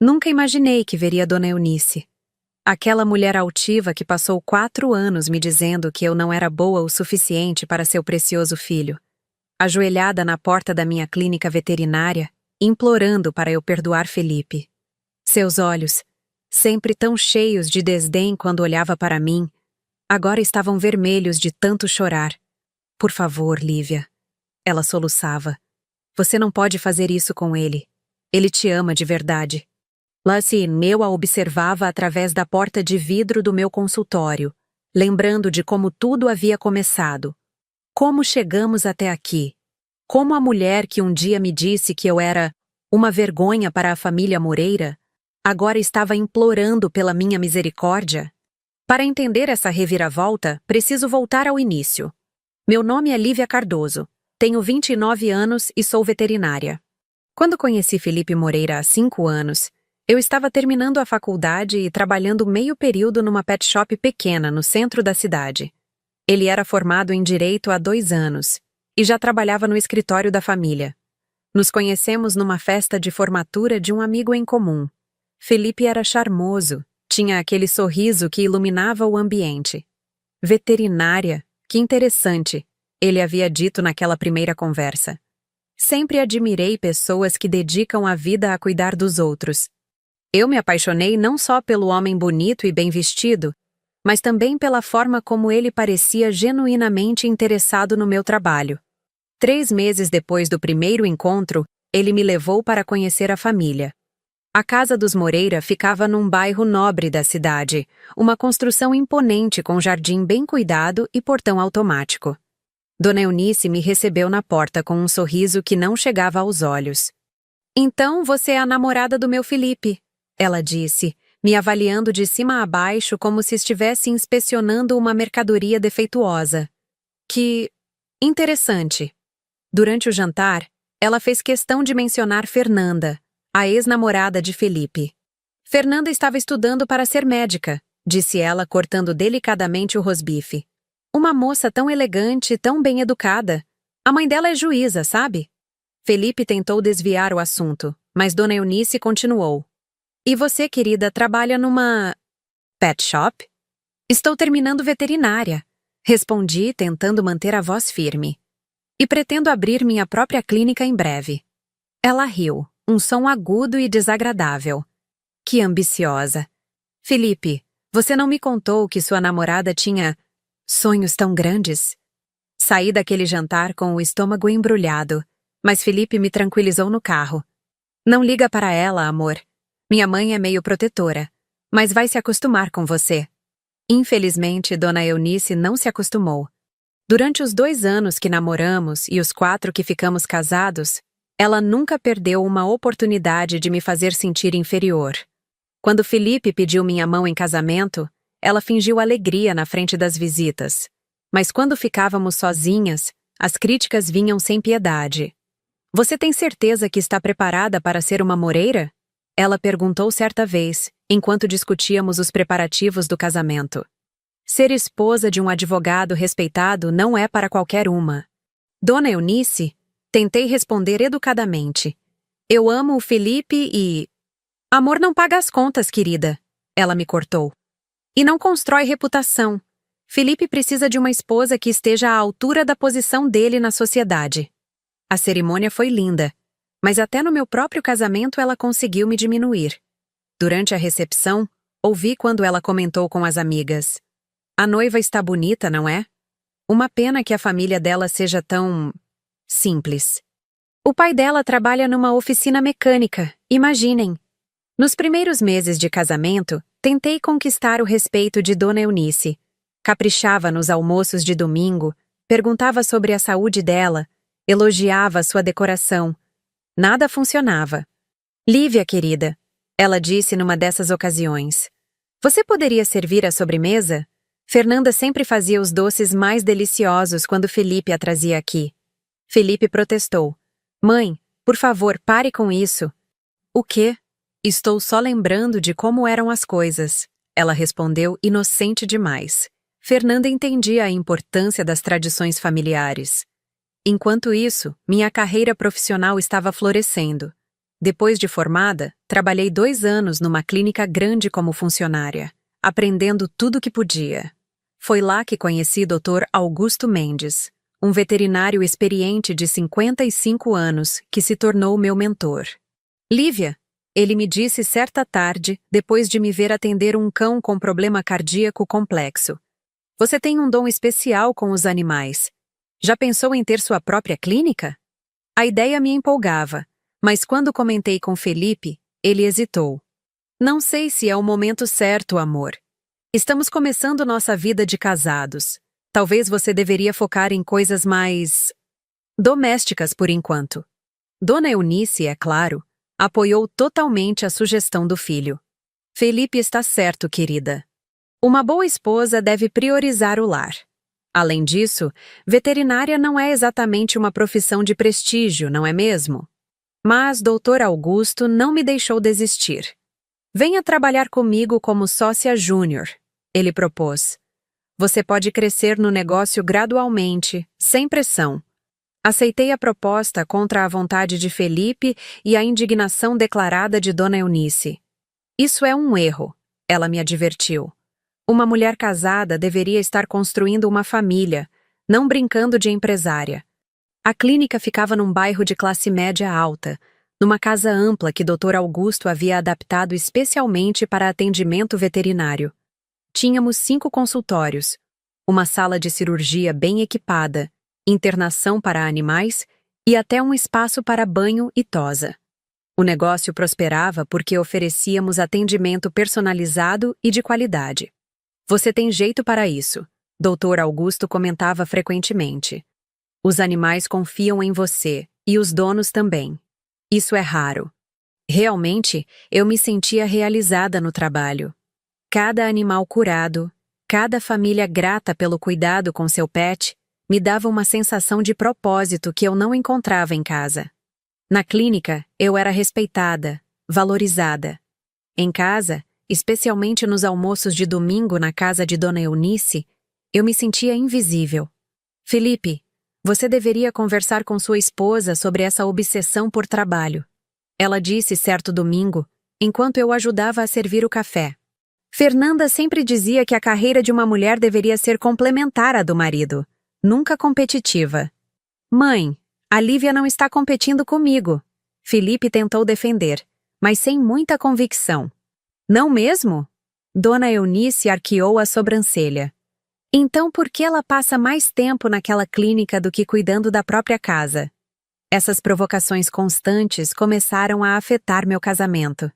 Nunca imaginei que veria Dona Eunice. Aquela mulher altiva que passou 4 anos me dizendo que eu não era boa o suficiente para seu precioso filho. Ajoelhada na porta da minha clínica veterinária, implorando para eu perdoar Felipe. Seus olhos, sempre tão cheios de desdém quando olhava para mim, agora estavam vermelhos de tanto chorar. Por favor, Lívia. Ela soluçava. Você não pode fazer isso com ele. Ele te ama de verdade. Eu a observava através da porta de vidro do meu consultório, lembrando de como tudo havia começado. Como chegamos até aqui? Como a mulher que um dia me disse que eu era uma vergonha para a família Moreira, agora estava implorando pela minha misericórdia? Para entender essa reviravolta, preciso voltar ao início. Meu nome é Lívia Cardoso, tenho 29 anos e sou veterinária. Quando conheci Felipe Moreira há 5 anos, eu estava terminando a faculdade e trabalhando meio período numa pet shop pequena no centro da cidade. Ele era formado em Direito há 2 anos e já trabalhava no escritório da família. Nos conhecemos numa festa de formatura de um amigo em comum. Felipe era charmoso, tinha aquele sorriso que iluminava o ambiente. Veterinária, que interessante, ele havia dito naquela primeira conversa. Sempre admirei pessoas que dedicam a vida a cuidar dos outros. Eu me apaixonei não só pelo homem bonito e bem vestido, mas também pela forma como ele parecia genuinamente interessado no meu trabalho. 3 meses depois do primeiro encontro, ele me levou para conhecer a família. A casa dos Moreira ficava num bairro nobre da cidade, uma construção imponente com jardim bem cuidado e portão automático. Dona Eunice me recebeu na porta com um sorriso que não chegava aos olhos. "Então você é a namorada do meu Felipe", ela disse, me avaliando de cima a baixo como se estivesse inspecionando uma mercadoria defeituosa. Que interessante. Durante o jantar, ela fez questão de mencionar Fernanda, a ex-namorada de Felipe. Fernanda estava estudando para ser médica, disse ela cortando delicadamente o rosbife. Uma moça tão elegante, tão bem educada. A mãe dela é juíza, sabe? Felipe tentou desviar o assunto, mas Dona Eunice continuou. "E você, querida, trabalha numa pet shop?" "Estou terminando veterinária", respondi, tentando manter a voz firme. "E pretendo abrir minha própria clínica em breve." Ela riu, um som agudo e desagradável. "Que ambiciosa." "Felipe, você não me contou que sua namorada tinha sonhos tão grandes?" Saí daquele jantar com o estômago embrulhado, mas Felipe me tranquilizou no carro. "Não liga para ela, amor. Minha mãe é meio protetora, mas vai se acostumar com você." Infelizmente, Dona Eunice não se acostumou. Durante os 2 anos que namoramos e os 4 que ficamos casados, ela nunca perdeu uma oportunidade de me fazer sentir inferior. Quando Felipe pediu minha mão em casamento, ela fingiu alegria na frente das visitas. Mas quando ficávamos sozinhas, as críticas vinham sem piedade. "Você tem certeza que está preparada para ser uma Moreira?" Ela perguntou certa vez, enquanto discutíamos os preparativos do casamento. Ser esposa de um advogado respeitado não é para qualquer uma. "Dona Eunice", tentei responder educadamente. "Eu amo o Felipe e..." "Amor não paga as contas, querida", ela me cortou. "E não constrói reputação. Felipe precisa de uma esposa que esteja à altura da posição dele na sociedade." A cerimônia foi linda, mas até no meu próprio casamento ela conseguiu me diminuir. Durante a recepção, ouvi quando ela comentou com as amigas. "A noiva está bonita, não é? Uma pena que a família dela seja tão... simples." "O pai dela trabalha numa oficina mecânica, imaginem." Nos primeiros meses de casamento, tentei conquistar o respeito de Dona Eunice. Caprichava nos almoços de domingo, perguntava sobre a saúde dela, elogiava sua decoração. Nada funcionava. "Lívia, querida", ela disse numa dessas ocasiões. "Você poderia servir a sobremesa?" Fernanda sempre fazia os doces mais deliciosos quando Felipe a trazia aqui. Felipe protestou. "Mãe, por favor, pare com isso." "O quê?" "Estou só lembrando de como eram as coisas", ela respondeu, inocente demais. Fernanda entendia a importância das tradições familiares. Enquanto isso, minha carreira profissional estava florescendo. Depois de formada, trabalhei 2 anos numa clínica grande como funcionária, aprendendo tudo o que podia. Foi lá que conheci Dr. Augusto Mendes, um veterinário experiente de 55 anos que se tornou meu mentor. Lívia, ele me disse certa tarde, depois de me ver atender um cão com problema cardíaco complexo. Você tem um dom especial com os animais. Já pensou em ter sua própria clínica? A ideia me empolgava, mas quando comentei com Felipe, ele hesitou. Não sei se é o momento certo, amor. Estamos começando nossa vida de casados. Talvez você deveria focar em coisas mais domésticas por enquanto. Dona Eunice, é claro, apoiou totalmente a sugestão do filho. Felipe está certo, querida. Uma boa esposa deve priorizar o lar. Além disso, veterinária não é exatamente uma profissão de prestígio, não é mesmo? Mas Dr. Augusto não me deixou desistir. Venha trabalhar comigo como sócia júnior, ele propôs. Você pode crescer no negócio gradualmente, sem pressão. Aceitei a proposta contra a vontade de Felipe e a indignação declarada de Dona Eunice. Isso é um erro, ela me advertiu. Uma mulher casada deveria estar construindo uma família, não brincando de empresária. A clínica ficava num bairro de classe média alta, numa casa ampla que Dr. Augusto havia adaptado especialmente para atendimento veterinário. Tínhamos 5 consultórios, uma sala de cirurgia bem equipada, internação para animais e até um espaço para banho e tosa. O negócio prosperava porque oferecíamos atendimento personalizado e de qualidade. Você tem jeito para isso, Dr. Augusto comentava frequentemente. Os animais confiam em você, e os donos também. Isso é raro. Realmente, eu me sentia realizada no trabalho. Cada animal curado, cada família grata pelo cuidado com seu pet, me dava uma sensação de propósito que eu não encontrava em casa. Na clínica, eu era respeitada, valorizada. Em casa, especialmente nos almoços de domingo na casa de Dona Eunice, eu me sentia invisível. Felipe, você deveria conversar com sua esposa sobre essa obsessão por trabalho. Ela disse certo domingo, enquanto eu ajudava a servir o café. Fernanda sempre dizia que a carreira de uma mulher deveria ser complementar à do marido, nunca competitiva. Mãe, a Lívia não está competindo comigo. Felipe tentou defender, mas sem muita convicção. Não mesmo? Dona Eunice arqueou a sobrancelha. Então por que ela passa mais tempo naquela clínica do que cuidando da própria casa? Essas provocações constantes começaram a afetar meu casamento.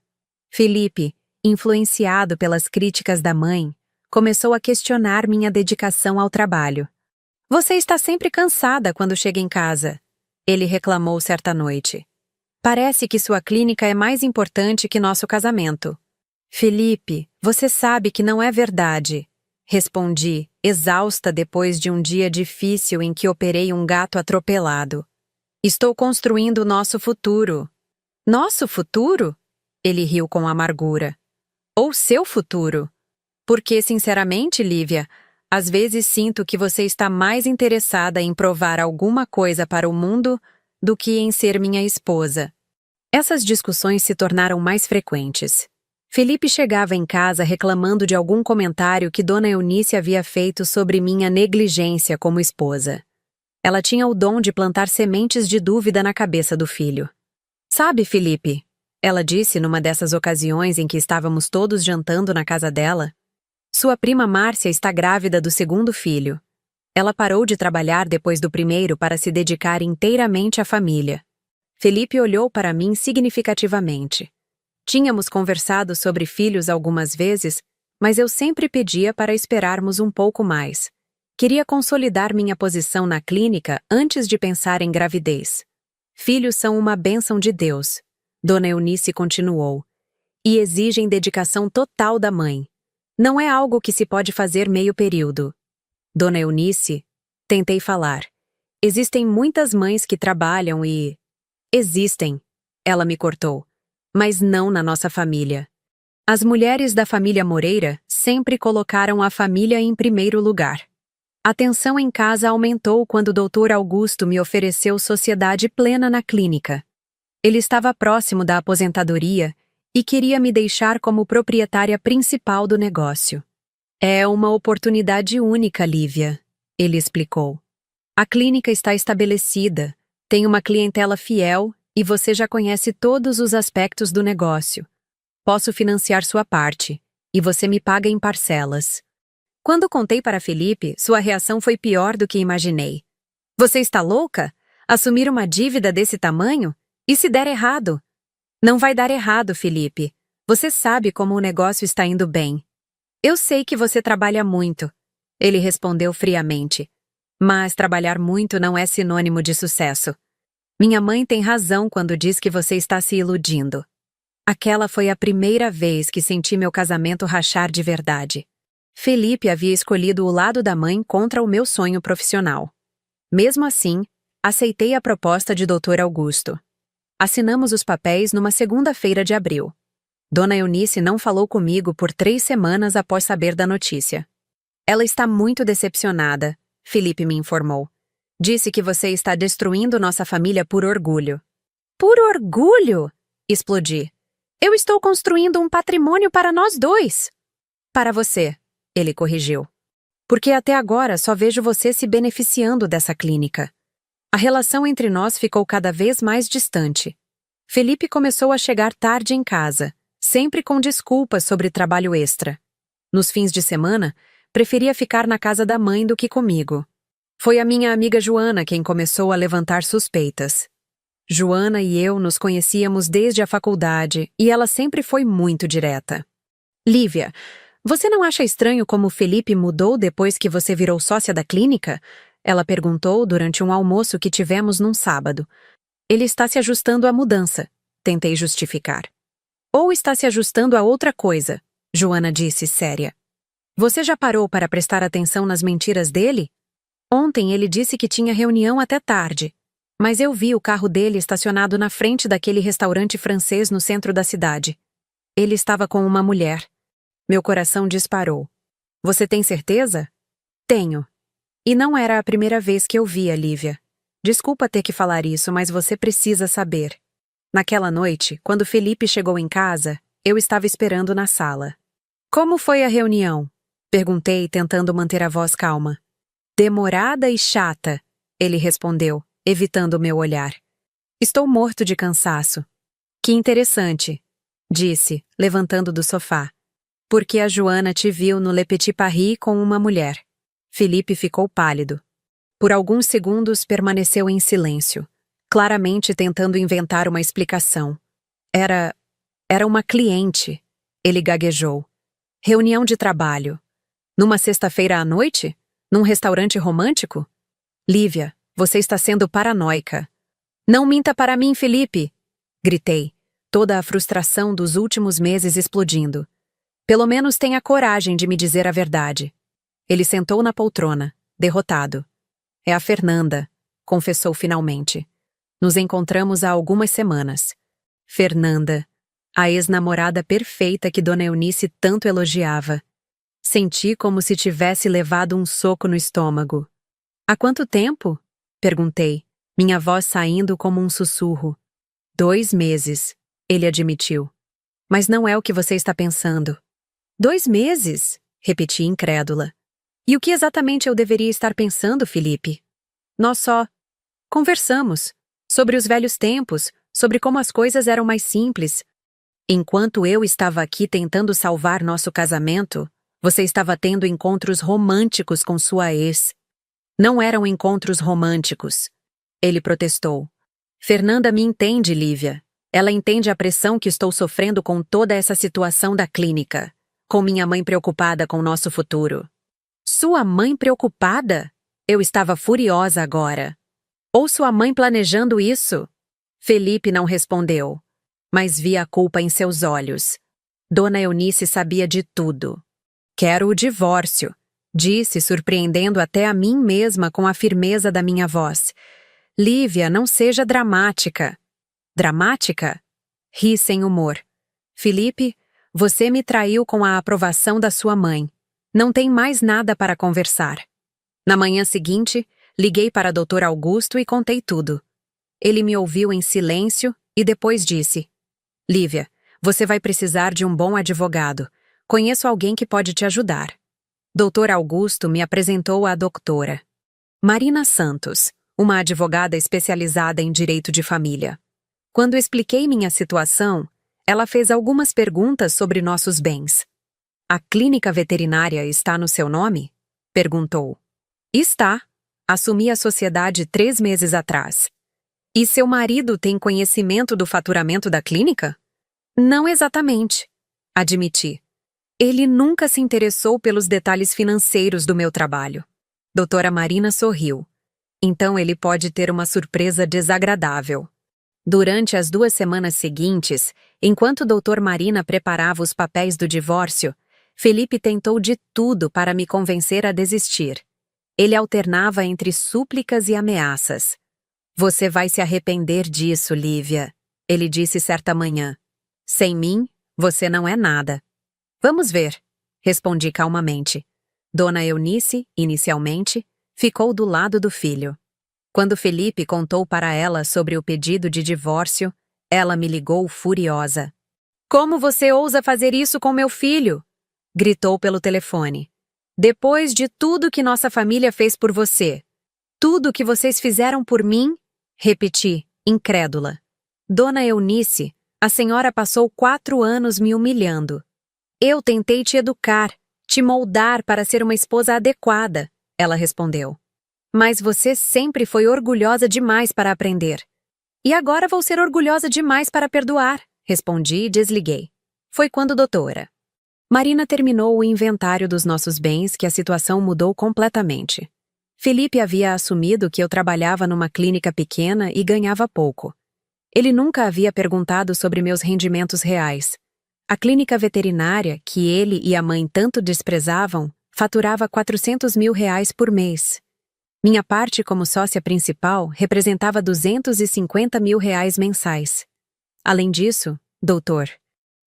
Felipe, influenciado pelas críticas da mãe, começou a questionar minha dedicação ao trabalho. Você está sempre cansada quando chega em casa, ele reclamou certa noite. Parece que sua clínica é mais importante que nosso casamento. Felipe, você sabe que não é verdade. Respondi, exausta depois de um dia difícil em que operei um gato atropelado. Estou construindo nosso futuro. Nosso futuro? Ele riu com amargura. Ou seu futuro? Porque, sinceramente, Lívia, às vezes sinto que você está mais interessada em provar alguma coisa para o mundo do que em ser minha esposa. Essas discussões se tornaram mais frequentes. Felipe chegava em casa reclamando de algum comentário que Dona Eunice havia feito sobre minha negligência como esposa. Ela tinha o dom de plantar sementes de dúvida na cabeça do filho. Sabe, Felipe, ela disse numa dessas ocasiões em que estávamos todos jantando na casa dela, sua prima Márcia está grávida do 2º filho. Ela parou de trabalhar depois do primeiro para se dedicar inteiramente à família. Felipe olhou para mim significativamente. Tínhamos conversado sobre filhos algumas vezes, mas eu sempre pedia para esperarmos um pouco mais. Queria consolidar minha posição na clínica antes de pensar em gravidez. Filhos são uma bênção de Deus, Dona Eunice continuou, e exigem dedicação total da mãe. Não é algo que se pode fazer meio período. Dona Eunice, tentei falar. Existem muitas mães que trabalham e... Existem, ela me cortou. Mas não na nossa família. As mulheres da família Moreira sempre colocaram a família em primeiro lugar. A tensão em casa aumentou quando o Dr. Augusto me ofereceu sociedade plena na clínica. Ele estava próximo da aposentadoria e queria me deixar como proprietária principal do negócio. É uma oportunidade única, Lívia, ele explicou. A clínica está estabelecida, tem uma clientela fiel e você já conhece todos os aspectos do negócio. Posso financiar sua parte, e você me paga em parcelas. Quando contei para Felipe, sua reação foi pior do que imaginei. Você está louca? Assumir uma dívida desse tamanho? E se der errado? Não vai dar errado, Felipe. Você sabe como o negócio está indo bem. Eu sei que você trabalha muito, ele respondeu friamente. Mas trabalhar muito não é sinônimo de sucesso. Minha mãe tem razão quando diz que você está se iludindo. Aquela foi a primeira vez que senti meu casamento rachar de verdade. Felipe havia escolhido o lado da mãe contra o meu sonho profissional. Mesmo assim, aceitei a proposta de Dr. Augusto. Assinamos os papéis numa segunda-feira de abril. Dona Eunice não falou comigo por 3 semanas após saber da notícia. Ela está muito decepcionada, Felipe me informou. Disse que você está destruindo nossa família por orgulho. Por orgulho? Explodi. Eu estou construindo um patrimônio para nós dois. Para você, ele corrigiu. Porque até agora só vejo você se beneficiando dessa clínica. A relação entre nós ficou cada vez mais distante. Felipe começou a chegar tarde em casa, sempre com desculpas sobre trabalho extra. Nos fins de semana, preferia ficar na casa da mãe do que comigo. Foi a minha amiga Joana quem começou a levantar suspeitas. Joana e eu nos conhecíamos desde a faculdade e ela sempre foi muito direta. Lívia, você não acha estranho como Felipe mudou depois que você virou sócia da clínica? Ela perguntou durante um almoço que tivemos num sábado. Ele está se ajustando à mudança, tentei justificar. Ou está se ajustando a outra coisa, Joana disse séria. Você já parou para prestar atenção nas mentiras dele? Ontem ele disse que tinha reunião até tarde, mas eu vi o carro dele estacionado na frente daquele restaurante francês no centro da cidade. Ele estava com uma mulher. Meu coração disparou. Você tem certeza? Tenho. E não era a primeira vez que eu via, Lívia. Desculpa ter que falar isso, mas você precisa saber. Naquela noite, quando Felipe chegou em casa, eu estava esperando na sala. Como foi a reunião? Perguntei, tentando manter a voz calma. Demorada e chata, ele respondeu, evitando meu olhar. Estou morto de cansaço. Que interessante, disse, levantando do sofá. Porque a Joana te viu no Le Petit Paris com uma mulher. Felipe ficou pálido. Por alguns segundos permaneceu em silêncio, claramente tentando inventar uma explicação. Era uma cliente, ele gaguejou. Reunião de trabalho. Numa sexta-feira à noite? Num restaurante romântico? Lívia, você está sendo paranoica. Não minta para mim, Felipe! Gritei, toda a frustração dos últimos meses explodindo. Pelo menos tenha coragem de me dizer a verdade. Ele sentou na poltrona, derrotado. É a Fernanda, confessou finalmente. Nos encontramos há algumas semanas. Fernanda, a ex-namorada perfeita que Dona Eunice tanto elogiava. Senti como se tivesse levado um soco no estômago. Há quanto tempo? Perguntei, minha voz saindo como um sussurro. 2 meses, ele admitiu. Mas não é o que você está pensando. 2 meses? Repeti incrédula. E o que exatamente eu deveria estar pensando, Felipe? Nós só conversamos sobre os velhos tempos, sobre como as coisas eram mais simples. Enquanto eu estava aqui tentando salvar nosso casamento, você estava tendo encontros românticos com sua ex. Não eram encontros românticos. Ele protestou. Fernanda me entende, Lívia. Ela entende a pressão que estou sofrendo com toda essa situação da clínica, com minha mãe preocupada com nosso futuro. Sua mãe preocupada? Eu estava furiosa agora. Ou sua mãe planejando isso? Felipe não respondeu, mas vi a culpa em seus olhos. Dona Eunice sabia de tudo. Quero o divórcio, disse, surpreendendo até a mim mesma com a firmeza da minha voz. Lívia, não seja dramática. Dramática? Ri sem humor. Felipe, você me traiu com a aprovação da sua mãe. Não tem mais nada para conversar. Na manhã seguinte, liguei para Dr. Augusto e contei tudo. Ele me ouviu em silêncio E depois disse: Lívia, você vai precisar de um bom advogado. Conheço alguém que pode te ajudar. Dr. Augusto me apresentou à doutora Marina Santos, uma advogada especializada em direito de família. Quando expliquei minha situação, ela fez algumas perguntas sobre nossos bens. A clínica veterinária está no seu nome? Perguntou. Está. Assumi a sociedade 3 meses atrás. E seu marido tem conhecimento do faturamento da clínica? Não exatamente, admiti. Ele nunca se interessou pelos detalhes financeiros do meu trabalho. Doutora Marina sorriu. Então ele pode ter uma surpresa desagradável. Durante as 2 semanas seguintes, enquanto Dr. Marina preparava os papéis do divórcio, Felipe tentou de tudo para me convencer a desistir. Ele alternava entre súplicas e ameaças. Você vai se arrepender disso, Lívia, ele disse certa manhã. Sem mim, você não é nada. Vamos ver, respondi calmamente. Dona Eunice, inicialmente, ficou do lado do filho. Quando Felipe contou para ela sobre o pedido de divórcio, ela me ligou furiosa. Como você ousa fazer isso com meu filho? Gritou pelo telefone. Depois de tudo que nossa família fez por você. Tudo que vocês fizeram por mim? Repeti, incrédula. Dona Eunice, a senhora passou 4 anos me humilhando. Eu tentei te educar, te moldar para ser uma esposa adequada, ela respondeu. Mas você sempre foi orgulhosa demais para aprender. E agora vou ser orgulhosa demais para perdoar, respondi e desliguei. Foi quando doutora Marina terminou o inventário dos nossos bens que a situação mudou completamente. Felipe havia assumido que eu trabalhava numa clínica pequena e ganhava pouco. Ele nunca havia perguntado sobre meus rendimentos reais. A clínica veterinária, que ele e a mãe tanto desprezavam, faturava R$400 mil por mês. Minha parte como sócia principal representava R$250 mil mensais. Além disso, doutor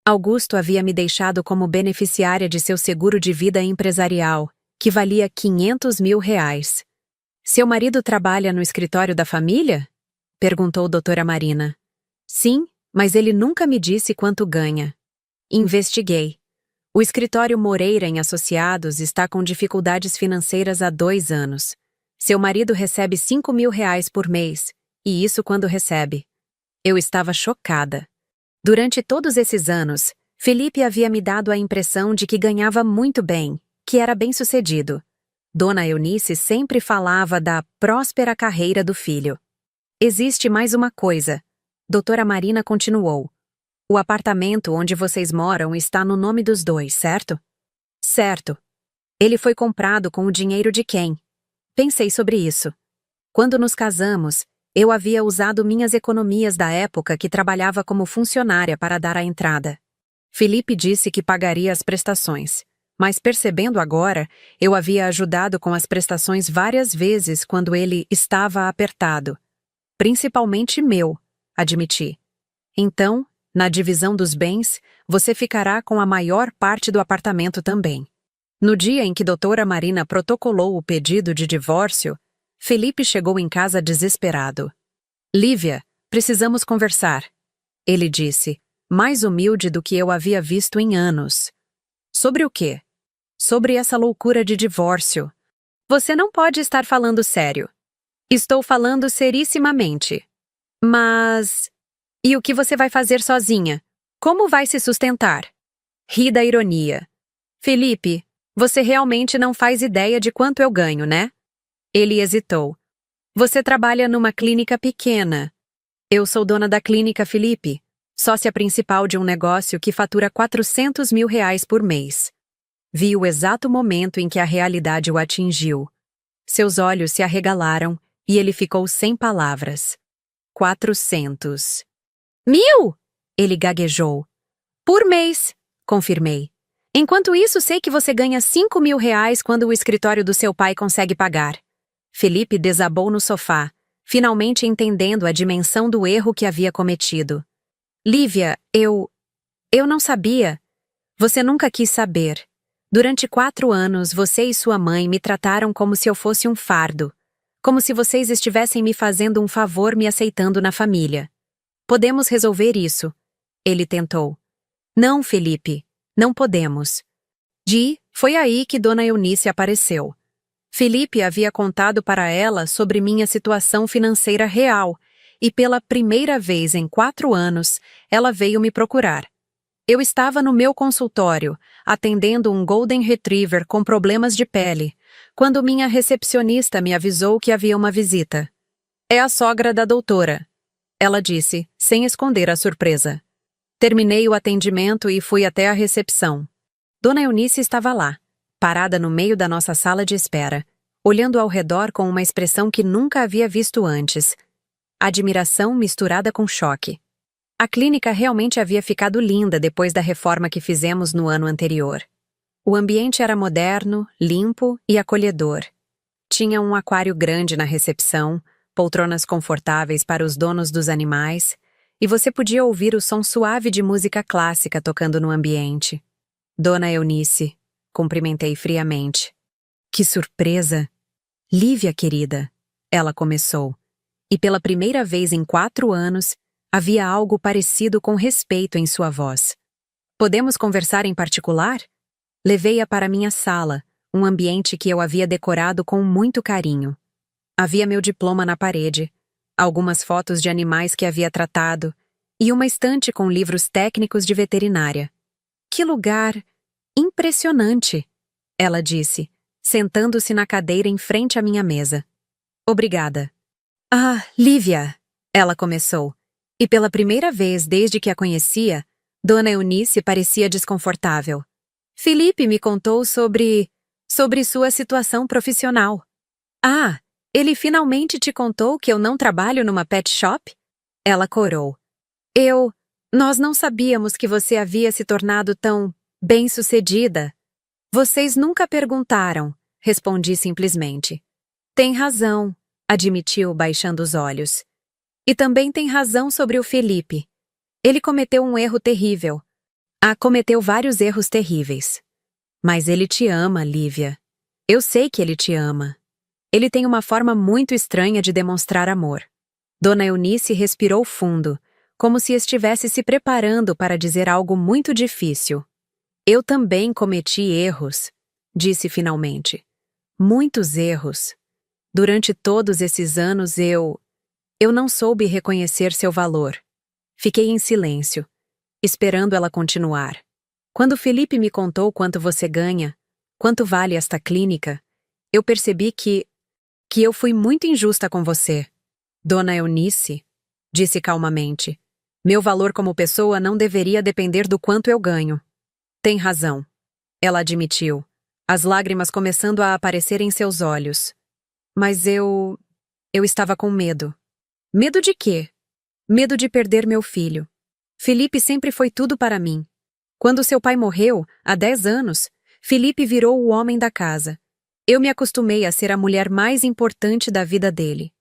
Augusto havia me deixado como beneficiária de seu seguro de vida empresarial, que valia R$500 mil. Seu marido trabalha no escritório da família? Perguntou doutora Marina. Sim, mas ele nunca me disse quanto ganha. Investiguei. O escritório Moreira em Associados está com dificuldades financeiras há 2 anos. Seu marido recebe R$5 mil por mês, e isso quando recebe. Eu estava chocada. Durante todos esses anos, Felipe havia me dado a impressão de que ganhava muito bem, que era bem-sucedido. Dona Eunice sempre falava da próspera carreira do filho. Existe mais uma coisa. Doutora Marina continuou. O apartamento onde vocês moram está no nome dos 2, certo? Certo. Ele foi comprado com o dinheiro de quem? Pensei sobre isso. Quando nos casamos, eu havia usado minhas economias da época que trabalhava como funcionária para dar a entrada. Felipe disse que pagaria as prestações, mas percebendo agora, eu havia ajudado com as prestações várias vezes quando ele estava apertado. Principalmente meu, admiti. Então, na divisão dos bens, você ficará com a maior parte do apartamento também. No dia em que doutora Marina protocolou o pedido de divórcio, Felipe chegou em casa desesperado. Lívia, precisamos conversar. Ele disse, mais humilde do que eu havia visto em anos. Sobre o quê? Sobre essa loucura de divórcio. Você não pode estar falando sério. Estou falando serissimamente. Mas... E o que você vai fazer sozinha? Como vai se sustentar? Ri da ironia. Felipe, você realmente não faz ideia de quanto eu ganho, né? Ele hesitou. Você trabalha numa clínica pequena. Eu sou dona da clínica, Felipe, sócia principal de um negócio que fatura R$400 mil por mês. Vi o exato momento em que a realidade o atingiu. Seus olhos se arregalaram e ele ficou sem palavras. 400. 1000! Ele gaguejou. Por mês, confirmei. Enquanto isso, sei que você ganha R$5 mil quando o escritório do seu pai consegue pagar. Felipe desabou no sofá, finalmente entendendo a dimensão do erro que havia cometido. Lívia, eu não sabia. Você nunca quis saber. Durante 4 anos, você e sua mãe me trataram como se eu fosse um fardo. Como se vocês estivessem me fazendo um favor me aceitando na família. Podemos resolver isso. Ele tentou. Não, Felipe, não podemos. Foi aí que Dona Eunice apareceu. Felipe havia contado para ela sobre minha situação financeira real e pela primeira vez em 4 anos, ela veio me procurar. Eu estava no meu consultório, atendendo um Golden Retriever com problemas de pele, quando minha recepcionista me avisou que havia uma visita. É a sogra da doutora, ela disse, sem esconder a surpresa. Terminei o atendimento e fui até a recepção. Dona Eunice estava lá, parada no meio da nossa sala de espera, olhando ao redor com uma expressão que nunca havia visto antes. Admiração misturada com choque. A clínica realmente havia ficado linda depois da reforma que fizemos no ano anterior. O ambiente era moderno, limpo e acolhedor. Tinha um aquário grande na recepção, poltronas confortáveis para os donos dos animais, e você podia ouvir o som suave de música clássica tocando no ambiente. Dona Eunice, cumprimentei friamente. Que surpresa! Lívia, querida, ela começou. E pela primeira vez em 4 anos, havia algo parecido com respeito em sua voz. Podemos conversar em particular? Levei-a para minha sala, um ambiente que eu havia decorado com muito carinho. Havia meu diploma na parede, algumas fotos de animais que havia tratado e uma estante com livros técnicos de veterinária. Que lugar impressionante, ela disse, sentando-se na cadeira em frente à minha mesa. Obrigada. Ah, Lívia, ela começou, e pela primeira vez desde que a conhecia, Dona Eunice parecia desconfortável. Felipe me contou sobre sua situação profissional. Ah, ele finalmente te contou que eu não trabalho numa pet shop? Ela corou. Nós não sabíamos que você havia se tornado tão bem-sucedida. Vocês nunca perguntaram, respondi simplesmente. Tem razão, admitiu baixando os olhos. E também tem razão sobre o Felipe. Ele cometeu um erro terrível. Cometeu vários erros terríveis. Mas ele te ama, Lívia. Eu sei que ele te ama. Ele tem uma forma muito estranha de demonstrar amor. Dona Eunice respirou fundo, como se estivesse se preparando para dizer algo muito difícil. Eu também cometi erros, disse finalmente. Muitos erros. Durante todos esses anos eu não soube reconhecer seu valor. Fiquei em silêncio, esperando ela continuar. Quando Felipe me contou quanto você ganha, quanto vale esta clínica, eu percebi que eu fui muito injusta com você. Dona Eunice, disse calmamente, meu valor como pessoa não deveria depender do quanto eu ganho. Tem razão, ela admitiu, as lágrimas começando a aparecer em seus olhos. Mas eu estava com medo. Medo de quê? Medo de perder meu filho. Felipe sempre foi tudo para mim. Quando seu pai morreu, há 10 anos, Felipe virou o homem da casa. Eu me acostumei a ser a mulher mais importante da vida dele.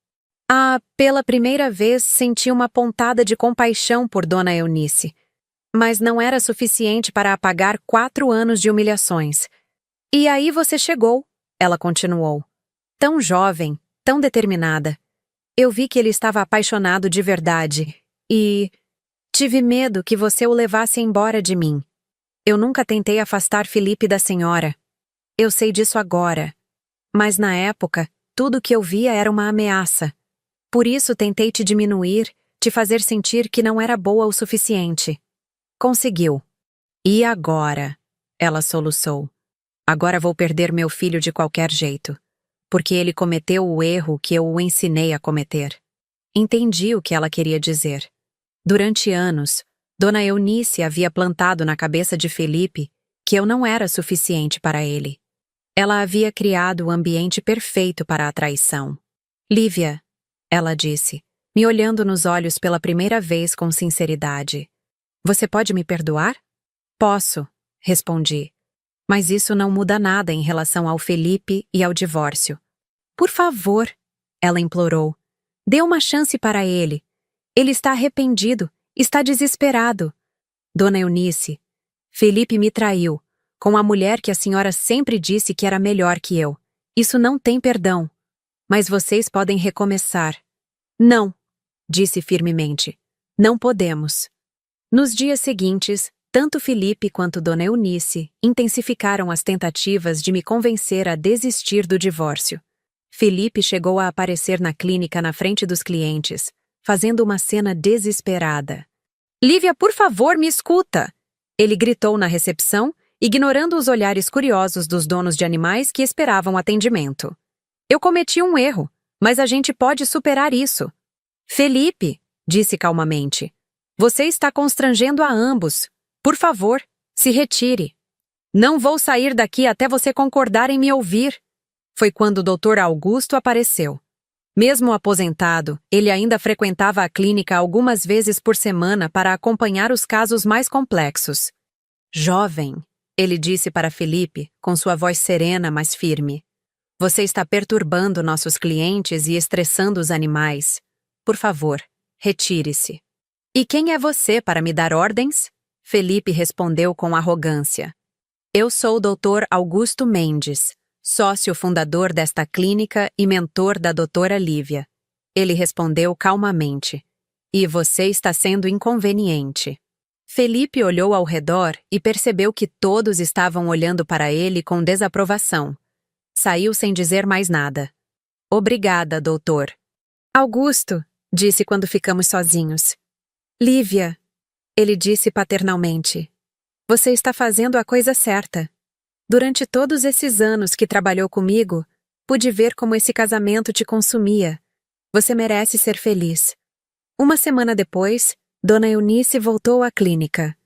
Pela primeira vez senti uma pontada de compaixão por Dona Eunice. Mas não era suficiente para apagar 4 anos de humilhações. E aí você chegou, ela continuou. Tão jovem, tão determinada. Eu vi que ele estava apaixonado de verdade. E tive medo que você o levasse embora de mim. Eu nunca tentei afastar Felipe da senhora. Eu sei disso agora. Mas na época, tudo que eu via era uma ameaça. Por isso tentei te diminuir, te fazer sentir que não era boa o suficiente. Conseguiu. E agora? Ela soluçou. Agora vou perder meu filho de qualquer jeito. Porque ele cometeu o erro que eu o ensinei a cometer. Entendi o que ela queria dizer. Durante anos, Dona Eunice havia plantado na cabeça de Felipe que eu não era suficiente para ele. Ela havia criado o ambiente perfeito para a traição. Lívia, ela disse, me olhando nos olhos pela primeira vez com sinceridade. Você pode me perdoar? Posso, respondi. Mas isso não muda nada em relação ao Felipe e ao divórcio. Por favor, ela implorou. Dê uma chance para ele. Ele está arrependido, está desesperado. Dona Eunice, Felipe me traiu, com a mulher que a senhora sempre disse que era melhor que eu. Isso não tem perdão. Mas vocês podem recomeçar. Não, disse firmemente. Não podemos. Nos dias seguintes, tanto Felipe quanto Dona Eunice intensificaram as tentativas de me convencer a desistir do divórcio. Felipe chegou a aparecer na clínica na frente dos clientes, fazendo uma cena desesperada. Lívia, por favor, me escuta! Ele gritou na recepção, ignorando os olhares curiosos dos donos de animais que esperavam atendimento. Eu cometi um erro, mas a gente pode superar isso. Felipe, disse calmamente, você está constrangendo a ambos. Por favor, se retire. Não vou sair daqui até você concordar em me ouvir. Foi quando o Dr. Augusto apareceu. Mesmo aposentado, ele ainda frequentava a clínica algumas vezes por semana para acompanhar os casos mais complexos. Jovem, ele disse para Felipe, com sua voz serena, mas firme. Você está perturbando nossos clientes e estressando os animais. Por favor, retire-se. E quem é você para me dar ordens? Felipe respondeu com arrogância. Eu sou o Dr. Augusto Mendes, sócio fundador desta clínica e mentor da doutora Lívia. Ele respondeu calmamente. E você está sendo inconveniente. Felipe olhou ao redor e percebeu que todos estavam olhando para ele com desaprovação. Saiu sem dizer mais nada. Obrigada, doutor. Augusto, disse quando ficamos sozinhos. Lívia, ele disse paternalmente. Você está fazendo a coisa certa. Durante todos esses anos que trabalhou comigo, pude ver como esse casamento te consumia. Você merece ser feliz. Uma semana depois, Dona Eunice voltou à clínica.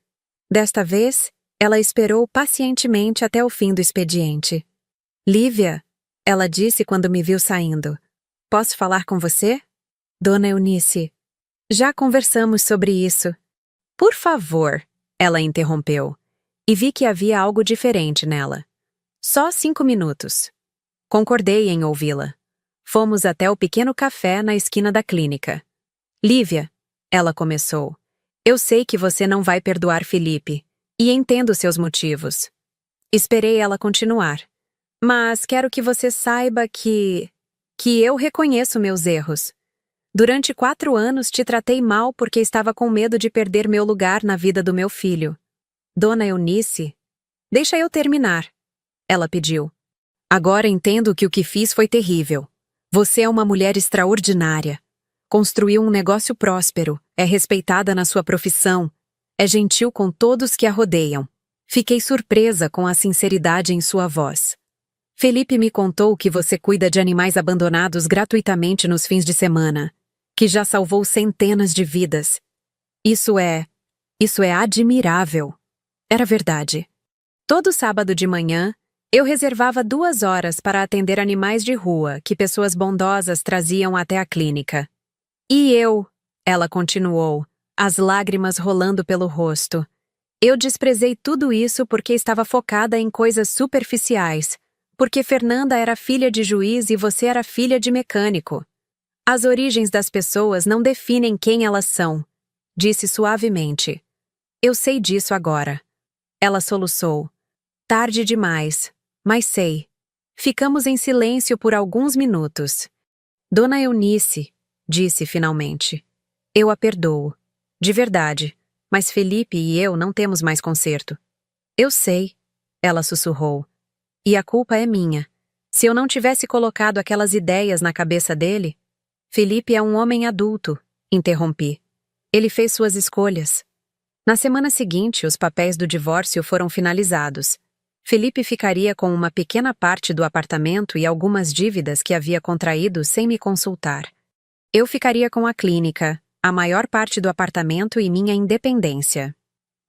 Desta vez, ela esperou pacientemente até o fim do expediente. Lívia, ela disse quando me viu saindo. Posso falar com você? Dona Eunice, já conversamos sobre isso. Por favor, ela interrompeu, e vi que havia algo diferente nela. Só 5 minutos. Concordei em ouvi-la. Fomos até o pequeno café na esquina da clínica. Lívia, ela começou, eu sei que você não vai perdoar Felipe, e entendo seus motivos. Esperei ela continuar. Mas quero que você saiba que eu reconheço meus erros. Durante 4 anos te tratei mal porque estava com medo de perder meu lugar na vida do meu filho. Dona Eunice, deixa eu terminar. Ela pediu. Agora entendo que o que fiz foi terrível. Você é uma mulher extraordinária. Construiu um negócio próspero, é respeitada na sua profissão, é gentil com todos que a rodeiam. Fiquei surpresa com a sinceridade em sua voz. Felipe me contou que você cuida de animais abandonados gratuitamente nos fins de semana, que já salvou centenas de vidas. Isso é admirável. Era verdade. Todo sábado de manhã, eu reservava 2 horas para atender animais de rua que pessoas bondosas traziam até a clínica. E ela continuou, as lágrimas rolando pelo rosto. Eu desprezei tudo isso porque estava focada em coisas superficiais, porque Fernanda era filha de juiz e você era filha de mecânico. As origens das pessoas não definem quem elas são, disse suavemente. Eu sei disso agora. Ela soluçou. Tarde demais, mas sei. Ficamos em silêncio por alguns minutos. Dona Eunice, disse finalmente. Eu a perdoo. De verdade. Mas Felipe e eu não temos mais conserto. Eu sei, ela sussurrou. E a culpa é minha. Se eu não tivesse colocado aquelas ideias na cabeça dele... Felipe é um homem adulto, interrompi. Ele fez suas escolhas. Na semana seguinte, os papéis do divórcio foram finalizados. Felipe ficaria com uma pequena parte do apartamento e algumas dívidas que havia contraído sem me consultar. Eu ficaria com a clínica, a maior parte do apartamento e minha independência.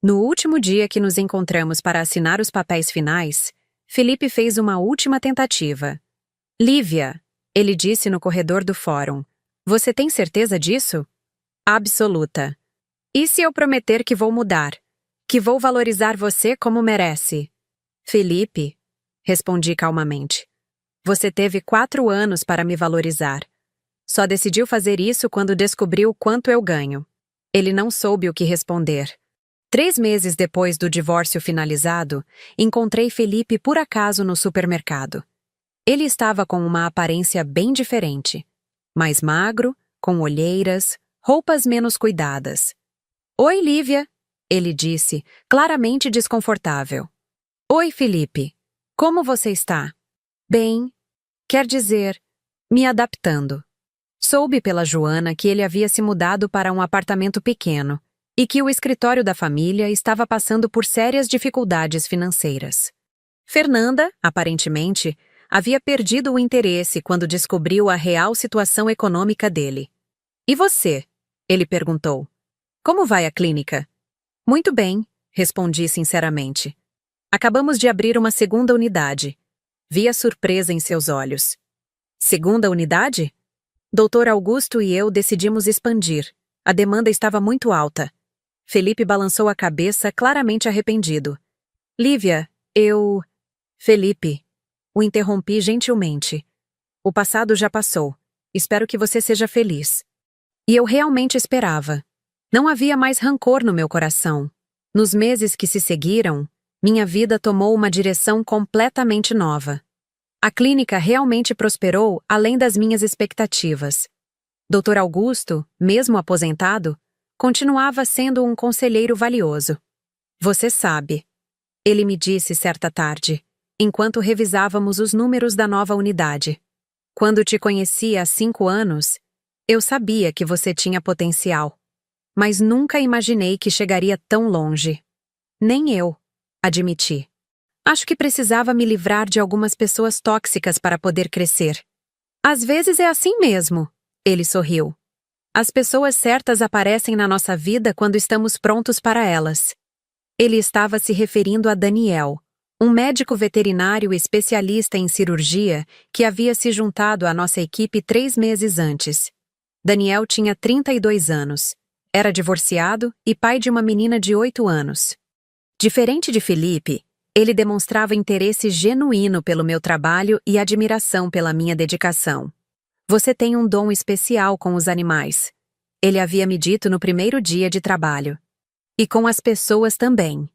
No último dia que nos encontramos para assinar os papéis finais, Felipe fez uma última tentativa. Lívia, ele disse no corredor do fórum, você tem certeza disso? Absoluta. E se eu prometer que vou mudar? Que vou valorizar você como merece? Felipe, respondi calmamente. Você teve 4 anos para me valorizar. Só decidiu fazer isso quando descobriu quanto eu ganho. Ele não soube o que responder. 3 meses depois do divórcio finalizado, encontrei Felipe por acaso no supermercado. Ele estava com uma aparência bem diferente. Mais magro, com olheiras, roupas menos cuidadas. Oi, Lívia, ele disse, claramente desconfortável. Oi, Felipe. Como você está? Bem, quer dizer, me adaptando. Soube pela Joana que ele havia se mudado para um apartamento pequeno e que o escritório da família estava passando por sérias dificuldades financeiras. Fernanda, aparentemente, havia perdido o interesse quando descobriu a real situação econômica dele. E você? Ele perguntou. Como vai a clínica? Muito bem, respondi sinceramente. Acabamos de abrir uma segunda unidade. Vi a surpresa em seus olhos. Segunda unidade? Doutor Augusto e eu decidimos expandir. A demanda estava muito alta. Felipe balançou a cabeça, claramente arrependido. Lívia, eu... Felipe. O interrompi gentilmente. O passado já passou. Espero que você seja feliz. E eu realmente esperava. Não havia mais rancor no meu coração. Nos meses que se seguiram, minha vida tomou uma direção completamente nova. A clínica realmente prosperou além das minhas expectativas. Dr. Augusto, mesmo aposentado, continuava sendo um conselheiro valioso. Você sabe, ele me disse certa tarde, enquanto revisávamos os números da nova unidade. Quando te conheci há 5 anos, eu sabia que você tinha potencial, mas nunca imaginei que chegaria tão longe. Nem eu, admiti. Acho que precisava me livrar de algumas pessoas tóxicas para poder crescer. Às vezes é assim mesmo, ele sorriu. As pessoas certas aparecem na nossa vida quando estamos prontos para elas. Ele estava se referindo a Daniel, um médico veterinário especialista em cirurgia que havia se juntado à nossa equipe 3 meses antes. Daniel tinha 32 anos, era divorciado e pai de uma menina de 8 anos. Diferente de Felipe, ele demonstrava interesse genuíno pelo meu trabalho e admiração pela minha dedicação. Você tem um dom especial com os animais. Ele havia me dito no primeiro dia de trabalho. E com as pessoas também.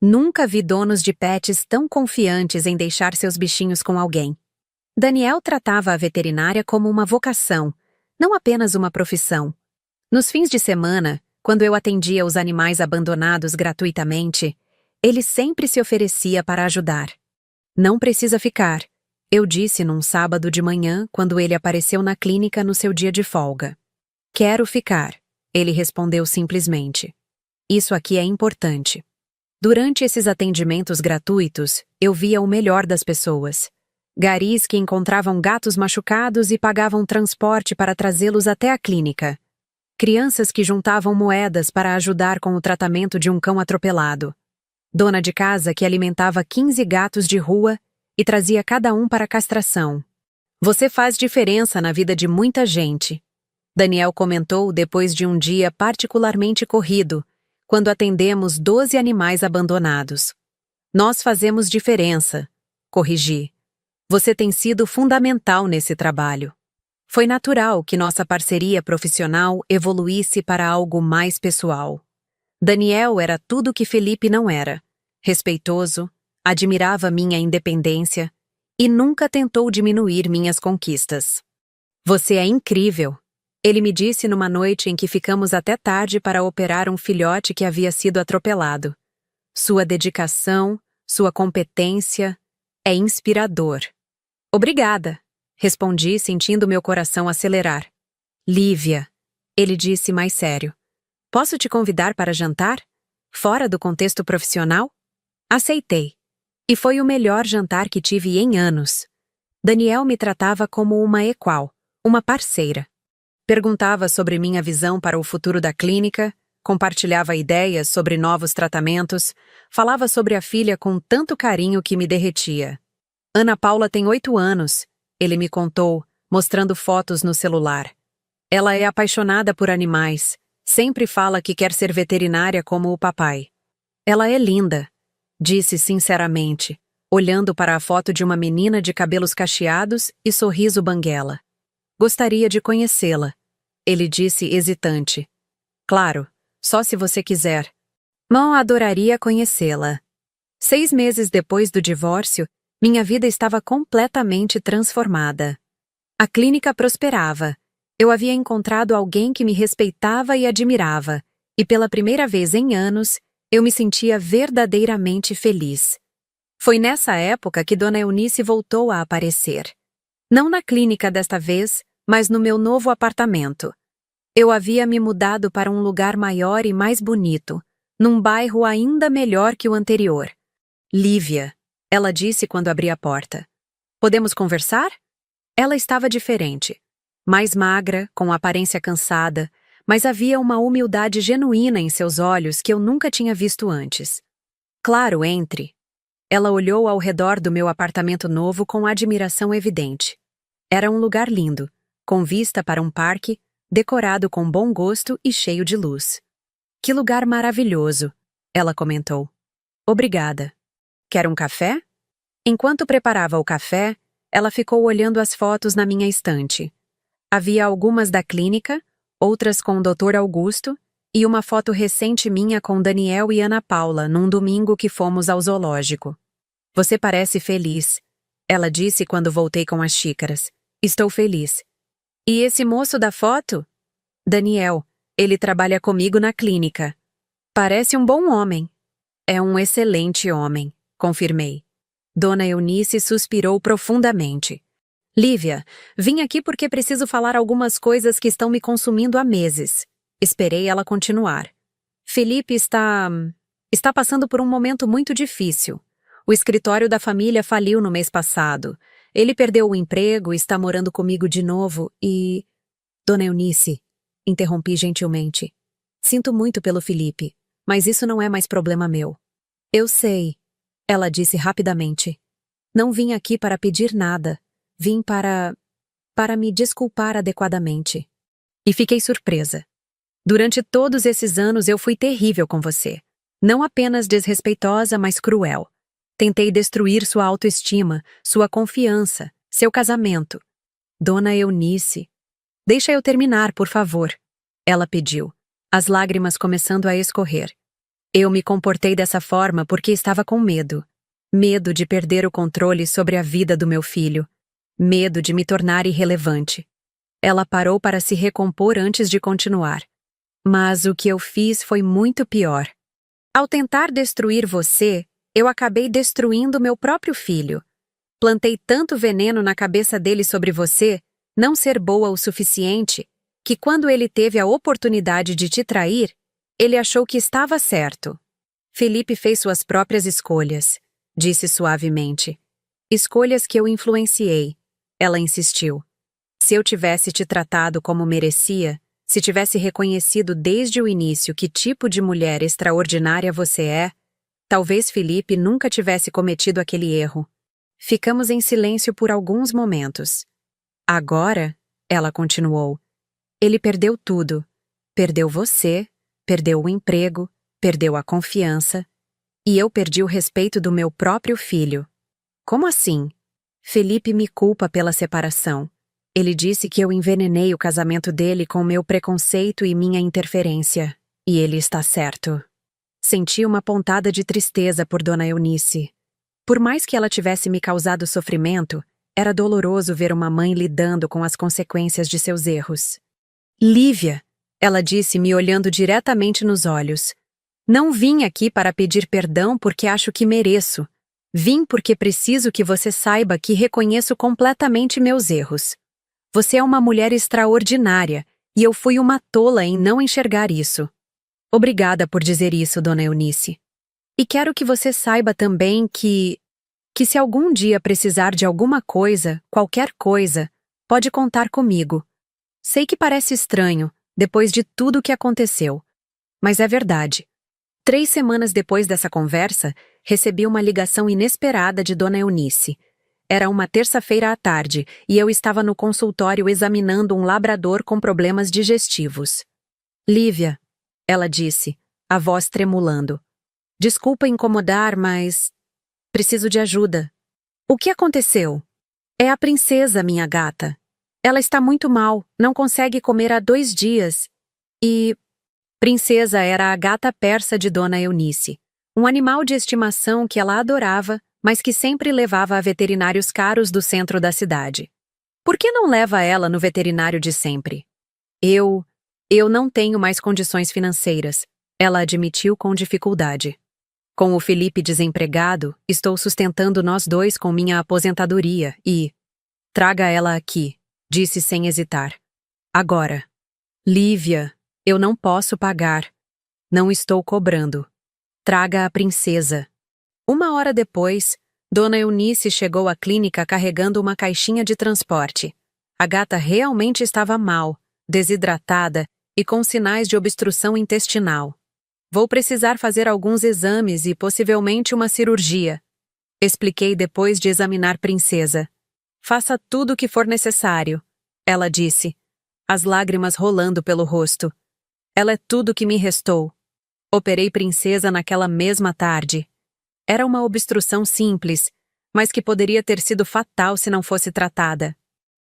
Nunca vi donos de pets tão confiantes em deixar seus bichinhos com alguém. Daniel tratava a veterinária como uma vocação, não apenas uma profissão. Nos fins de semana, quando eu atendia os animais abandonados gratuitamente, ele sempre se oferecia para ajudar. Não precisa ficar, eu disse num sábado de manhã quando ele apareceu na clínica no seu dia de folga. Quero ficar, ele respondeu simplesmente. Isso aqui é importante. Durante esses atendimentos gratuitos, eu via o melhor das pessoas. Garis que encontravam gatos machucados e pagavam transporte para trazê-los até a clínica. Crianças que juntavam moedas para ajudar com o tratamento de um cão atropelado. Dona de casa que alimentava 15 gatos de rua e trazia cada um para a castração. Você faz diferença na vida de muita gente. Daniel comentou depois de um dia particularmente corrido, quando atendemos 12 animais abandonados. Nós fazemos diferença, corrigi. Você tem sido fundamental nesse trabalho. Foi natural que nossa parceria profissional evoluísse para algo mais pessoal. Daniel era tudo que Felipe não era. Respeitoso, admirava minha independência e nunca tentou diminuir minhas conquistas. Você é incrível, ele me disse numa noite em que ficamos até tarde para operar um filhote que havia sido atropelado. Sua dedicação, sua competência, é inspirador. Obrigada, respondi sentindo meu coração acelerar. Lívia, ele disse mais sério. Posso te convidar para jantar? Fora do contexto profissional? Aceitei. E foi o melhor jantar que tive em anos. Daniel me tratava como uma equal, uma parceira. Perguntava sobre minha visão para o futuro da clínica, compartilhava ideias sobre novos tratamentos, falava sobre a filha com tanto carinho que me derretia. Ana Paula tem 8 anos, ele me contou, mostrando fotos no celular. Ela é apaixonada por animais, sempre fala que quer ser veterinária como o papai. Ela é linda, disse sinceramente, olhando para a foto de uma menina de cabelos cacheados e sorriso banguela. Gostaria de conhecê-la, ele disse hesitante. Claro, só se você quiser. Não adoraria conhecê-la. 6 meses depois do divórcio, minha vida estava completamente transformada. A clínica prosperava. Eu havia encontrado alguém que me respeitava e admirava, e pela primeira vez em anos, eu me sentia verdadeiramente feliz. Foi nessa época que Dona Eunice voltou a aparecer. Não na clínica desta vez, mas no meu novo apartamento. Eu havia me mudado para um lugar maior e mais bonito, num bairro ainda melhor que o anterior. Lívia, ela disse quando abri a porta. Podemos conversar? Ela estava diferente. Mais magra, com aparência cansada, mas havia uma humildade genuína em seus olhos que eu nunca tinha visto antes. Claro, entre. Ela olhou ao redor do meu apartamento novo com admiração evidente. Era um lugar lindo, com vista para um parque, decorado com bom gosto e cheio de luz. Que lugar maravilhoso, ela comentou. Obrigada. Quer um café? Enquanto preparava o café, ela ficou olhando as fotos na minha estante. Havia algumas da clínica, outras com o Dr. Augusto, e uma foto recente minha com Daniel e Ana Paula num domingo que fomos ao zoológico. Você parece feliz, ela disse quando voltei com as xícaras. Estou feliz. E esse moço da foto? Daniel, ele trabalha comigo na clínica. Parece um bom homem. É um excelente homem, confirmei. Dona Eunice suspirou profundamente. Lívia, vim aqui porque preciso falar algumas coisas que estão me consumindo há meses. Esperei ela continuar. Felipe está passando por um momento muito difícil. O escritório da família faliu no mês passado. Ele perdeu o emprego e está morando comigo de novo e... Dona Eunice, interrompi gentilmente. Sinto muito pelo Felipe, mas isso não é mais problema meu. Eu sei, ela disse rapidamente. Não vim aqui para pedir nada. Vim para me desculpar adequadamente. E fiquei surpresa. Durante todos esses anos eu fui terrível com você. Não apenas desrespeitosa, mas cruel. Tentei destruir sua autoestima, sua confiança, seu casamento. Dona Eunice. Deixa eu terminar, por favor. Ela pediu, as lágrimas começando a escorrer. Eu me comportei dessa forma porque estava com medo. Medo de perder o controle sobre a vida do meu filho. Medo de me tornar irrelevante. Ela parou para se recompor antes de continuar. Mas o que eu fiz foi muito pior. Ao tentar destruir você, eu acabei destruindo meu próprio filho. Plantei tanto veneno na cabeça dele sobre você, não ser boa o suficiente, que quando ele teve a oportunidade de te trair, ele achou que estava certo. Felipe fez suas próprias escolhas, disse suavemente. Escolhas que eu influenciei. Ela insistiu. Se eu tivesse te tratado como merecia, se tivesse reconhecido desde o início que tipo de mulher extraordinária você é, talvez Felipe nunca tivesse cometido aquele erro. Ficamos em silêncio por alguns momentos. Agora, ela continuou, ele perdeu tudo. Perdeu você, perdeu o emprego, perdeu a confiança. E eu perdi o respeito do meu próprio filho. Como assim? Felipe me culpa pela separação. Ele disse que eu envenenei o casamento dele com meu preconceito e minha interferência. E ele está certo. Senti uma pontada de tristeza por Dona Eunice. Por mais que ela tivesse me causado sofrimento, era doloroso ver uma mãe lidando com as consequências de seus erros. Lívia, ela disse me olhando diretamente nos olhos. Não vim aqui para pedir perdão porque acho que mereço. Vim porque preciso que você saiba que reconheço completamente meus erros. Você é uma mulher extraordinária e eu fui uma tola em não enxergar isso. Obrigada por dizer isso, Dona Eunice. E quero que você saiba também que se algum dia precisar de alguma coisa, qualquer coisa, pode contar comigo. Sei que parece estranho, depois de tudo o que aconteceu, mas é verdade. 3 semanas depois dessa conversa, recebi uma ligação inesperada de Dona Eunice. Era uma terça-feira à tarde e eu estava no consultório examinando um labrador com problemas digestivos. Lívia, ela disse, a voz tremulando. Desculpa incomodar, mas... preciso de ajuda. O que aconteceu? É a princesa, minha gata. Ela está muito mal, não consegue comer há 2 dias. E... Princesa era a gata persa de Dona Eunice, um animal de estimação que ela adorava, mas que sempre levava a veterinários caros do centro da cidade. Por que não leva ela no veterinário de sempre? Eu... eu não tenho mais condições financeiras, ela admitiu com dificuldade. Com o Felipe desempregado, estou sustentando nós dois com minha aposentadoria e... Traga ela aqui, disse sem hesitar. Agora. Lívia, eu não posso pagar. Não estou cobrando. Traga a princesa. 1 hora depois, Dona Eunice chegou à clínica carregando uma caixinha de transporte. A gata realmente estava mal, desidratada e com sinais de obstrução intestinal. Vou precisar fazer alguns exames e possivelmente uma cirurgia, expliquei depois de examinar Princesa. Faça tudo o que for necessário, ela disse, as lágrimas rolando pelo rosto. Ela é tudo o que me restou. Operei Princesa naquela mesma tarde. Era uma obstrução simples, mas que poderia ter sido fatal se não fosse tratada.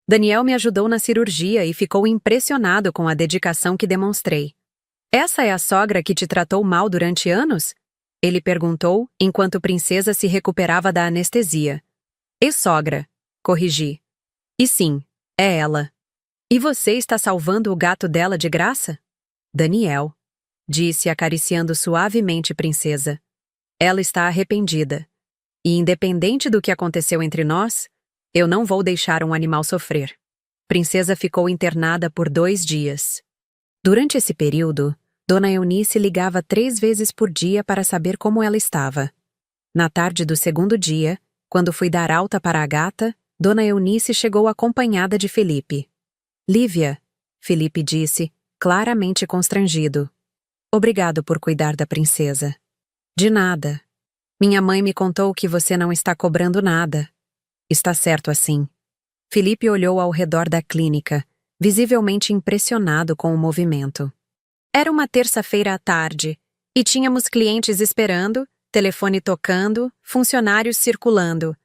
Daniel me ajudou na cirurgia e ficou impressionado com a dedicação que demonstrei. Essa é a sogra que te tratou mal durante anos? Ele perguntou, enquanto Princesa se recuperava da anestesia. Ex-sogra, corrigi. E sim, é ela. E você está salvando o gato dela de graça? Daniel, disse acariciando suavemente Princesa. Ela está arrependida. E independente do que aconteceu entre nós, eu não vou deixar um animal sofrer. Princesa ficou internada por 2 dias. Durante esse período, Dona Eunice ligava 3 vezes por dia para saber como ela estava. Na tarde do 2º dia, quando fui dar alta para a gata, Dona Eunice chegou acompanhada de Felipe. Lívia, Felipe disse, claramente constrangido. Obrigado por cuidar da princesa. De nada. Minha mãe me contou que você não está cobrando nada. Está certo assim. Felipe olhou ao redor da clínica, visivelmente impressionado com o movimento. Era uma terça-feira à tarde, e tínhamos clientes esperando, telefone tocando, funcionários circulando.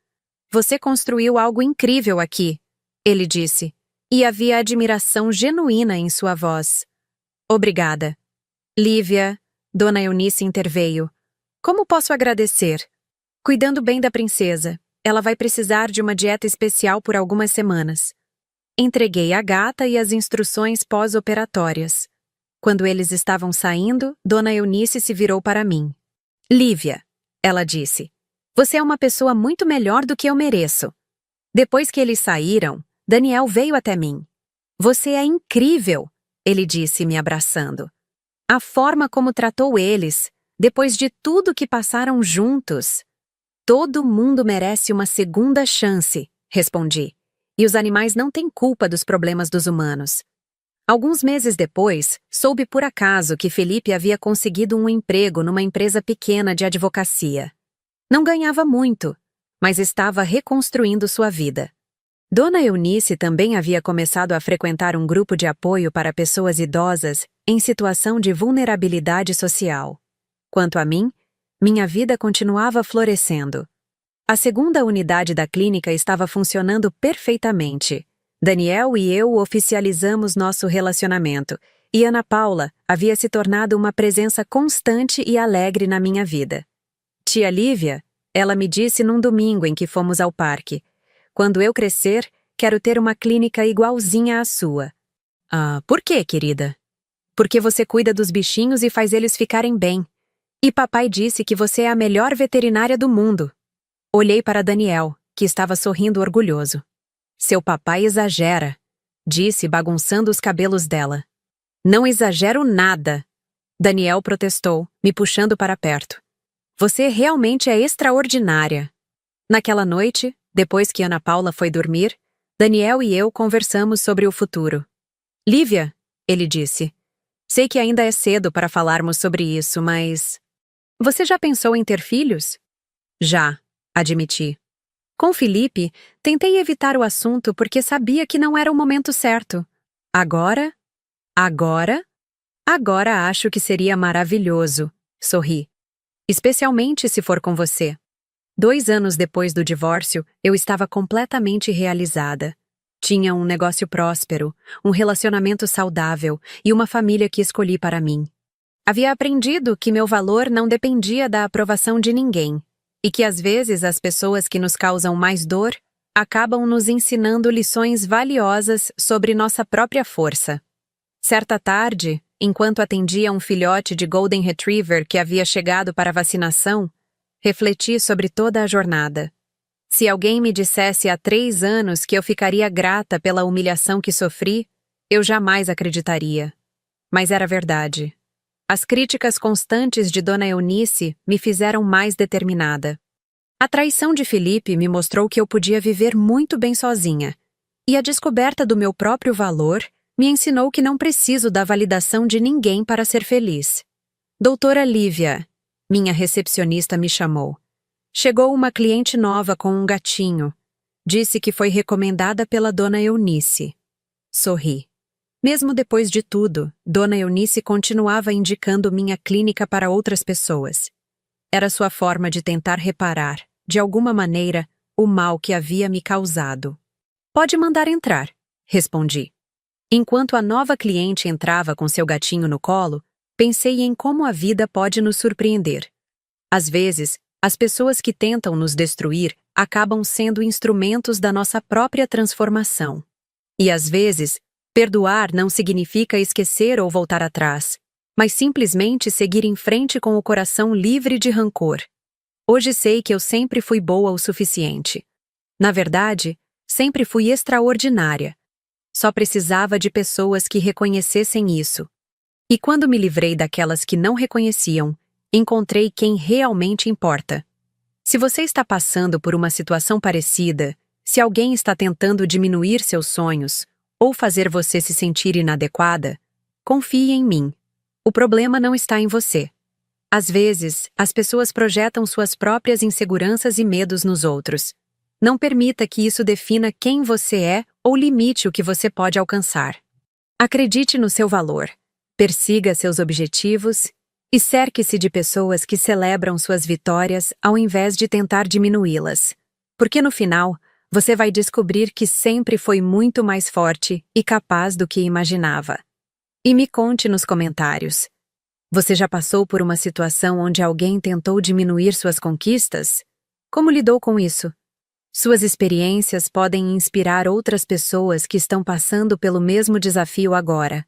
Você construiu algo incrível aqui, ele disse, e havia admiração genuína em sua voz. Obrigada. Lívia, Dona Eunice interveio. Como posso agradecer? Cuidando bem da princesa. Ela vai precisar de uma dieta especial por algumas semanas. Entreguei a gata e as instruções pós-operatórias. Quando eles estavam saindo, Dona Eunice se virou para mim. Lívia, ela disse, você é uma pessoa muito melhor do que eu mereço. Depois que eles saíram, Daniel veio até mim. Você é incrível, ele disse me abraçando. A forma como tratou eles, depois de tudo que passaram juntos. Todo mundo merece uma segunda chance, respondi. E os animais não têm culpa dos problemas dos humanos. Alguns meses depois, soube por acaso que Felipe havia conseguido um emprego numa empresa pequena de advocacia. Não ganhava muito, mas estava reconstruindo sua vida. Dona Eunice também havia começado a frequentar um grupo de apoio para pessoas idosas em situação de vulnerabilidade social. Quanto a mim, minha vida continuava florescendo. A segunda unidade da clínica estava funcionando perfeitamente. Daniel e eu oficializamos nosso relacionamento, e Ana Paula havia se tornado uma presença constante e alegre na minha vida. Tia Lívia, ela me disse num domingo em que fomos ao parque. Quando eu crescer, quero ter uma clínica igualzinha à sua. Ah, por quê, querida? Porque você cuida dos bichinhos e faz eles ficarem bem. E papai disse que você é a melhor veterinária do mundo. Olhei para Daniel, que estava sorrindo orgulhoso. Seu papai exagera, disse bagunçando os cabelos dela. Não exagero nada. Daniel protestou, me puxando para perto. Você realmente é extraordinária. Naquela noite, depois que Ana Paula foi dormir, Daniel e eu conversamos sobre o futuro. Lívia, ele disse, sei que ainda é cedo para falarmos sobre isso, mas... Você já pensou em ter filhos? Já, admiti. Com Felipe, tentei evitar o assunto porque sabia que não era o momento certo. Agora? Agora acho que seria maravilhoso, sorri. Especialmente se for com você. 2 anos depois do divórcio, eu estava completamente realizada. Tinha um negócio próspero, um relacionamento saudável e uma família que escolhi para mim. Havia aprendido que meu valor não dependia da aprovação de ninguém. E que às vezes as pessoas que nos causam mais dor acabam nos ensinando lições valiosas sobre nossa própria força. Certa tarde, enquanto atendia um filhote de Golden Retriever que havia chegado para vacinação, refleti sobre toda a jornada. Se alguém me dissesse há 3 anos que eu ficaria grata pela humilhação que sofri, eu jamais acreditaria. Mas era verdade. As críticas constantes de Dona Eunice me fizeram mais determinada. A traição de Felipe me mostrou que eu podia viver muito bem sozinha, e a descoberta do meu próprio valor me ensinou que não preciso da validação de ninguém para ser feliz. Doutora Lívia, minha recepcionista me chamou. Chegou uma cliente nova com um gatinho. Disse que foi recomendada pela Dona Eunice. Sorri. Mesmo depois de tudo, Dona Eunice continuava indicando minha clínica para outras pessoas. Era sua forma de tentar reparar, de alguma maneira, o mal que havia me causado. Pode mandar entrar, respondi. Enquanto a nova cliente entrava com seu gatinho no colo, pensei em como a vida pode nos surpreender. Às vezes, as pessoas que tentam nos destruir acabam sendo instrumentos da nossa própria transformação. E às vezes, perdoar não significa esquecer ou voltar atrás, mas simplesmente seguir em frente com o coração livre de rancor. Hoje sei que eu sempre fui boa o suficiente. Na verdade, sempre fui extraordinária. Só precisava de pessoas que reconhecessem isso. E quando me livrei daquelas que não reconheciam, encontrei quem realmente importa. Se você está passando por uma situação parecida, se alguém está tentando diminuir seus sonhos ou fazer você se sentir inadequada, confie em mim. O problema não está em você. Às vezes, as pessoas projetam suas próprias inseguranças e medos nos outros. Não permita que isso defina quem você é ou limite o que você pode alcançar. Acredite no seu valor, persiga seus objetivos e cerque-se de pessoas que celebram suas vitórias ao invés de tentar diminuí-las. Porque no final, você vai descobrir que sempre foi muito mais forte e capaz do que imaginava. E me conte nos comentários. Você já passou por uma situação onde alguém tentou diminuir suas conquistas? Como lidou com isso? Suas experiências podem inspirar outras pessoas que estão passando pelo mesmo desafio agora.